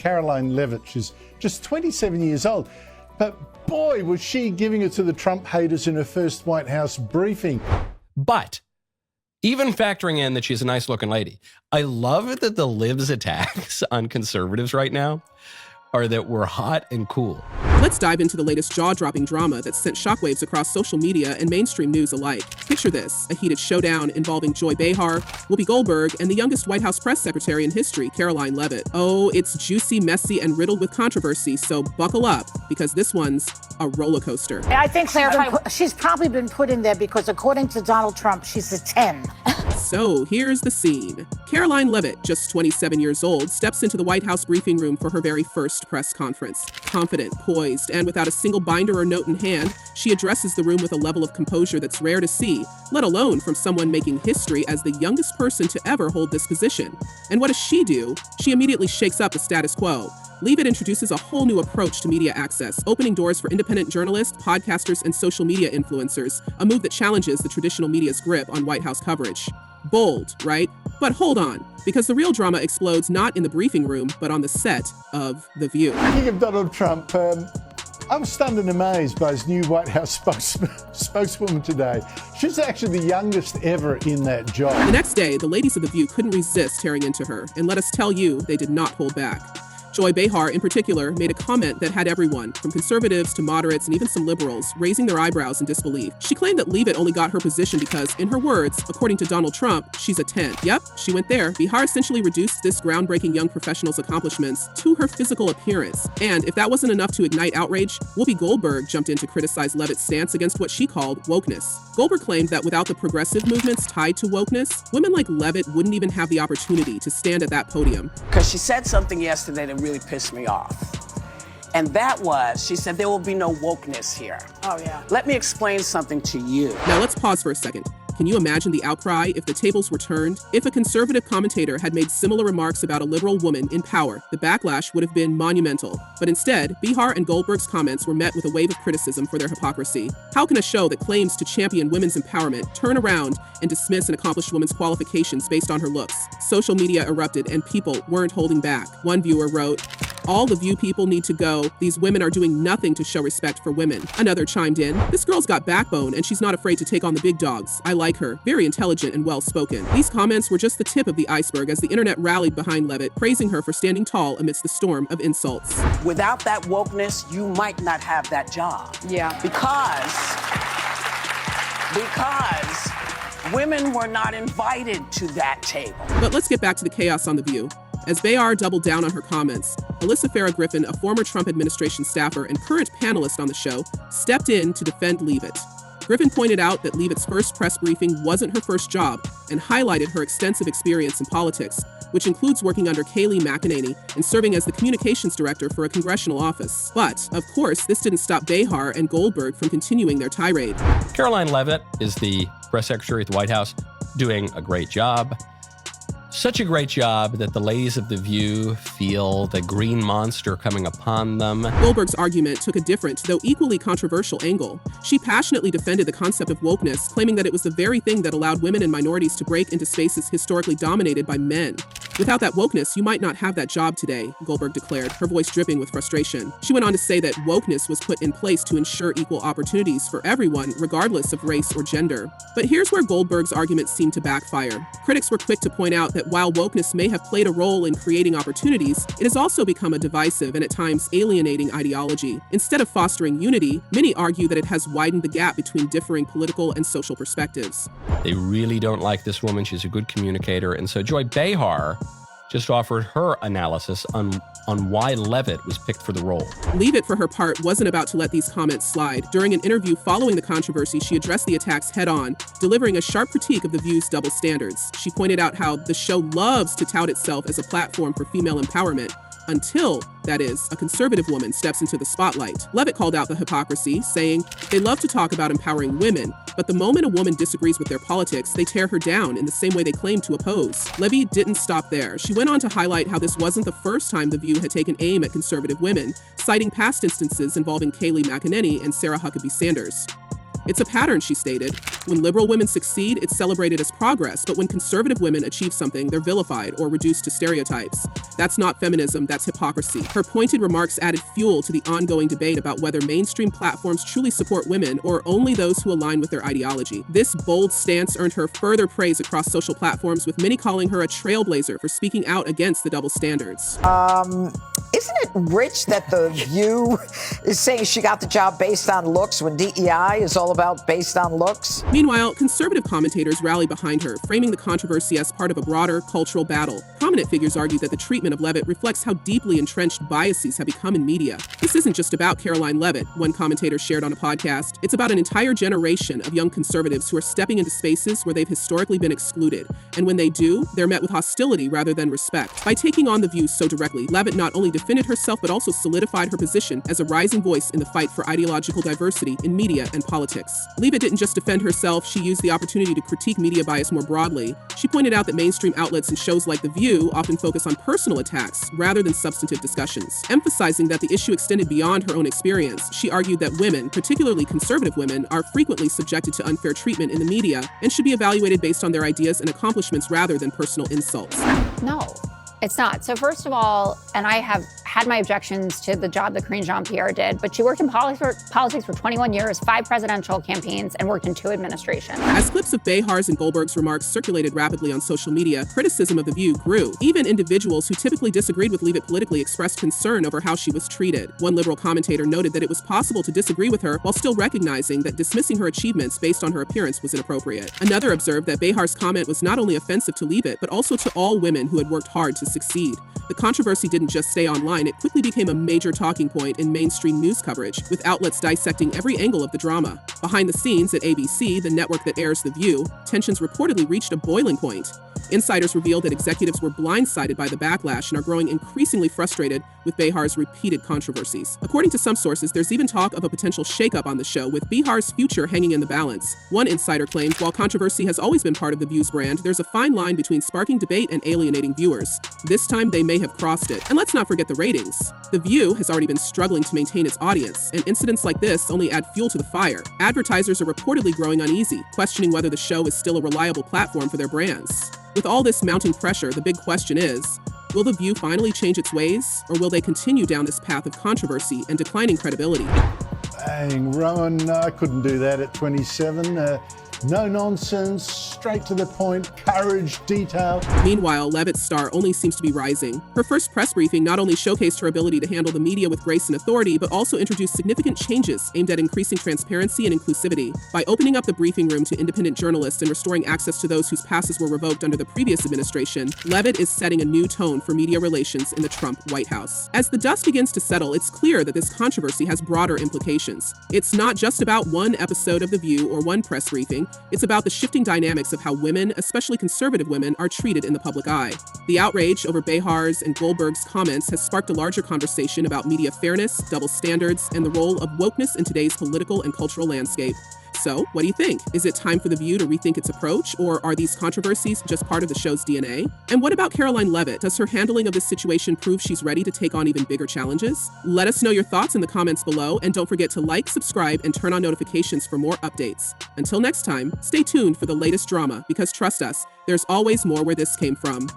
Karoline Leavitt. She's just 27 years old. But boy, was she giving it to the Trump haters in her first White House briefing. But even factoring in that she's a nice-looking lady, I love that the Livs attacks on conservatives right now are that we're hot and cool. Let's dive into the latest jaw-dropping drama that sent shockwaves across social media and mainstream news alike. Picture this, a heated showdown involving Joy Behar, Whoopi Goldberg, and the youngest White House press secretary in history, Karoline Leavitt. Oh, it's juicy, messy, and riddled with controversy, so buckle up, because this one's a roller coaster. I think she's probably been put in there because according to Donald Trump, she's a 10. So here's the scene. Karoline Leavitt, just 27 years old, steps into the White House briefing room for her very first press conference. Confident, poised, and without a single binder or note in hand, she addresses the room with a level of composure that's rare to see, let alone from someone making history as the youngest person to ever hold this position. And what does she do? She immediately shakes up the status quo. Leavitt introduces a whole new approach to media access, opening doors for independent journalists, podcasters, and social media influencers, a move that challenges the traditional media's grip on White House coverage. Bold, right? But hold on, because the real drama explodes not in the briefing room, but on the set of The View. Speaking of Donald Trump, I'm stunned and amazed by his new White House spokeswoman today. She's actually the youngest ever in that job. The next day, the ladies of The View couldn't resist tearing into her, and let us tell you, they did not hold back. Joy Behar, in particular, made a comment that had everyone, from conservatives to moderates and even some liberals, raising their eyebrows in disbelief. She claimed that Leavitt only got her position because, in her words, according to Donald Trump, she's a 10. Yep, she went there. Behar essentially reduced this groundbreaking young professional's accomplishments to her physical appearance. And if that wasn't enough to ignite outrage, Whoopi Goldberg jumped in to criticize Leavitt's stance against what she called wokeness. Goldberg claimed that without the progressive movements tied to wokeness, women like Leavitt wouldn't even have the opportunity to stand at that podium. Because she said something yesterday that really pissed me off. And that was, she said, there will be no wokeness here. Oh, yeah. Let me explain something to you. Now let's pause for a second. Can you imagine the outcry if the tables were turned? If a conservative commentator had made similar remarks about a liberal woman in power, the backlash would have been monumental. But instead, Behar and Goldberg's comments were met with a wave of criticism for their hypocrisy. How can a show that claims to champion women's empowerment turn around and dismiss an accomplished woman's qualifications based on her looks? Social media erupted and people weren't holding back. One viewer wrote, "All the View people need to go. These women are doing nothing to show respect for women." Another chimed in, "This girl's got backbone and she's not afraid to take on the big dogs. I like her. Very intelligent and well-spoken." These comments were just the tip of the iceberg as the internet rallied behind Leavitt, praising her for standing tall amidst the storm of insults. Without that wokeness, you might not have that job. Yeah. Because women were not invited to that table. But let's get back to the chaos on The View. As Behar doubled down on her comments, Alyssa Farah Griffin, a former Trump administration staffer and current panelist on the show, stepped in to defend Leavitt. Griffin pointed out that Leavitt's first press briefing wasn't her first job and highlighted her extensive experience in politics, which includes working under Kayleigh McEnany and serving as the communications director for a congressional office. But, of course, this didn't stop Behar and Goldberg from continuing their tirade. Karoline Leavitt is the press secretary at the White House, doing a great job. Such a great job that the ladies of The View feel the green monster coming upon them. Goldberg's argument took a different, though equally controversial angle. She passionately defended the concept of wokeness, claiming that it was the very thing that allowed women and minorities to break into spaces historically dominated by men. "Without that wokeness, you might not have that job today," Goldberg declared, her voice dripping with frustration. She went on to say that wokeness was put in place to ensure equal opportunities for everyone, regardless of race or gender. But here's where Goldberg's argument seemed to backfire. Critics were quick to point out that while wokeness may have played a role in creating opportunities, it has also become a divisive and at times alienating ideology. Instead of fostering unity, many argue that it has widened the gap between differing political and social perspectives. They really don't like this woman. She's a good communicator. And so Joy Behar just offered her analysis on why Leavitt was picked for the role. Leavitt, for her part, wasn't about to let these comments slide. During an interview following the controversy, she addressed the attacks head-on, delivering a sharp critique of The View's double standards. She pointed out how the show loves to tout itself as a platform for female empowerment, until, that is, a conservative woman steps into the spotlight. Leavitt called out the hypocrisy, saying, "They love to talk about empowering women, but the moment a woman disagrees with their politics, they tear her down in the same way they claim to oppose." Leavitt didn't stop there. She went on to highlight how this wasn't the first time The View had taken aim at conservative women, citing past instances involving Kayleigh McEnany and Sarah Huckabee Sanders. It's a pattern, she stated. When liberal women succeed, it's celebrated as progress, but when conservative women achieve something, they're vilified or reduced to stereotypes. That's not feminism, that's hypocrisy. Her pointed remarks added fuel to the ongoing debate about whether mainstream platforms truly support women or only those who align with their ideology. This bold stance earned her further praise across social platforms, with many calling her a trailblazer for speaking out against the double standards. Isn't it rich that The View is saying she got the job based on looks when DEI is all about based on looks? Meanwhile, conservative commentators rally behind her, framing the controversy as part of a broader cultural battle. Prominent figures argue that the treatment of Leavitt reflects how deeply entrenched biases have become in media. This isn't just about Karoline Leavitt, one commentator shared on a podcast. It's about an entire generation of young conservatives who are stepping into spaces where they've historically been excluded. And when they do, they're met with hostility rather than respect. By taking on The View so directly, Leavitt not only defended herself but also solidified her position as a rising voice in the fight for ideological diversity in media and politics. Leavitt didn't just defend herself, she used the opportunity to critique media bias more broadly. She pointed out that mainstream outlets and shows like The View often focus on personal attacks rather than substantive discussions. Emphasizing that the issue extended beyond her own experience, she argued that women, particularly conservative women, are frequently subjected to unfair treatment in the media and should be evaluated based on their ideas and accomplishments rather than personal insults. No, it's not. So first of all, and I have had my objections to the job that Karine Jean-Pierre did, but she worked in politics for 21 years, 5 presidential campaigns, and worked in 2 administrations. As clips of Behar's and Goldberg's remarks circulated rapidly on social media, criticism of The View grew. Even individuals who typically disagreed with Leavitt politically expressed concern over how she was treated. One liberal commentator noted that it was possible to disagree with her while still recognizing that dismissing her achievements based on her appearance was inappropriate. Another observed that Behar's comment was not only offensive to Leavitt, but also to all women who had worked hard to succeed. The controversy didn't just stay online, it quickly became a major talking point in mainstream news coverage, with outlets dissecting every angle of the drama. Behind the scenes at ABC, the network that airs The View, tensions reportedly reached a boiling point. Insiders revealed that executives were blindsided by the backlash and are growing increasingly frustrated with Behar's repeated controversies. According to some sources, there's even talk of a potential shakeup on the show, with Behar's future hanging in the balance. One insider claimed, while controversy has always been part of The View's brand, there's a fine line between sparking debate and alienating viewers. This time, they may have crossed it. And let's not forget the ratings. The View has already been struggling to maintain its audience, and incidents like this only add fuel to the fire. Advertisers are reportedly growing uneasy, questioning whether the show is still a reliable platform for their brands. With all this mounting pressure, the big question is, will The View finally change its ways, or will they continue down this path of controversy and declining credibility? Dang, Rowan, I couldn't do that at 27. No nonsense, straight to the point, courage, detail. Meanwhile, Leavitt's star only seems to be rising. Her first press briefing not only showcased her ability to handle the media with grace and authority, but also introduced significant changes aimed at increasing transparency and inclusivity. By opening up the briefing room to independent journalists and restoring access to those whose passes were revoked under the previous administration, Leavitt is setting a new tone for media relations in the Trump White House. As the dust begins to settle, it's clear that this controversy has broader implications. It's not just about one episode of The View or one press briefing. It's about the shifting dynamics of how women, especially conservative women, are treated in the public eye. The outrage over Behar's and Goldberg's comments has sparked a larger conversation about media fairness, double standards, and the role of wokeness in today's political and cultural landscape. So, what do you think? Is it time for The View to rethink its approach, or are these controversies just part of the show's DNA? And what about Karoline Leavitt? Does her handling of this situation prove she's ready to take on even bigger challenges? Let us know your thoughts in the comments below, and don't forget to like, subscribe, and turn on notifications for more updates. Until next time, stay tuned for the latest drama, because trust us, there's always more where this came from.